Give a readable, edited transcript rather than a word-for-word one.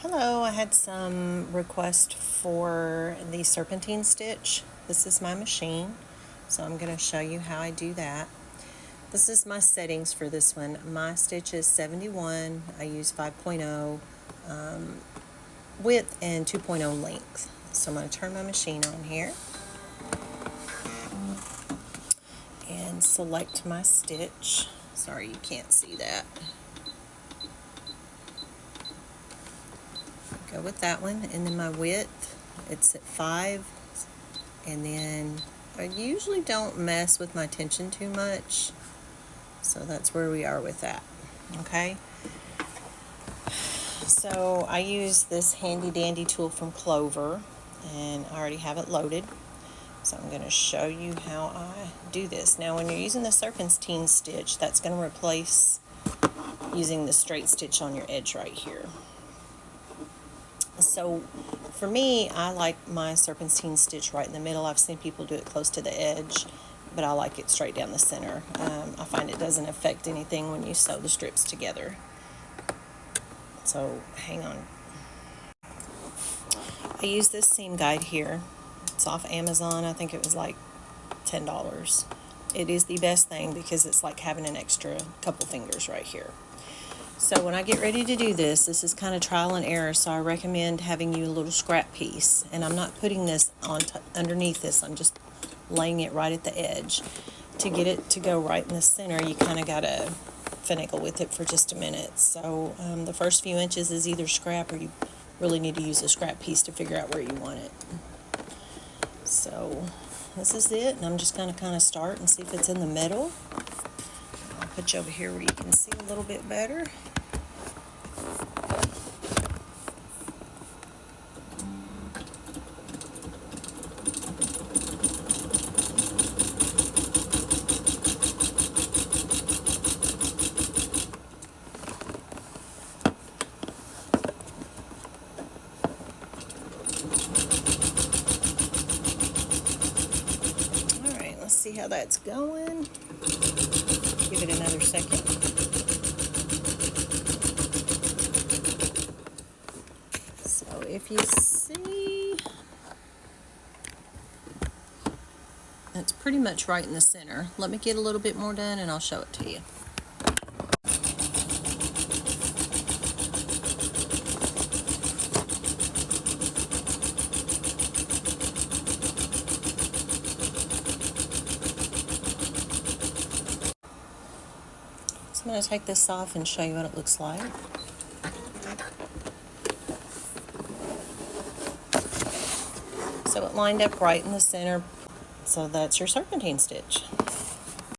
Hello, I had some request for the serpentine stitch. This is my machine, so I'm going to show you how I do that. This is my settings for this one. My stitch is 71. I use 5.0 width and 2.0 length. So I'm going to turn my machine on here and select my stitch. Sorry, you can't see that. Go with that one, and then my width, it's at 5, and then I usually don't mess with my tension too much, so that's where we are with that. Okay, so I use this handy dandy tool from Clover, and I already have it loaded, so I'm going to show you how I do this. Now when you're using the serpentine stitch, that's going to replace using the straight stitch on your edge right here. So for me, I like my serpentine stitch right in the middle. I've seen people do it close to the edge, but I like it straight down the center. I find it doesn't affect anything when you sew the strips together. So hang on. I use this seam guide here. It's off Amazon. I think it was like $10. It is the best thing because it's like having an extra couple fingers right here. So when I get ready to do this, this is kind of trial and error, so I recommend having you a little scrap piece. And I'm not putting this on underneath this, I'm just laying it right at the edge. To get it to go right in the center, you kind of got to finagle with it for just a minute. So the first few inches is either scrap, or you really need to use a scrap piece to figure out where you want it. So this is it, and I'm just going to kind of start and see if it's in the middle. I'll put you over here where you can see a little bit better. Let's see how that's going. Give it another second. So if you see, that's pretty much right in the center. Let me get a little bit more done and I'll show it to you. So I'm going to take this off and show you what it looks like. So it lined up right in the center, so that's your serpentine stitch.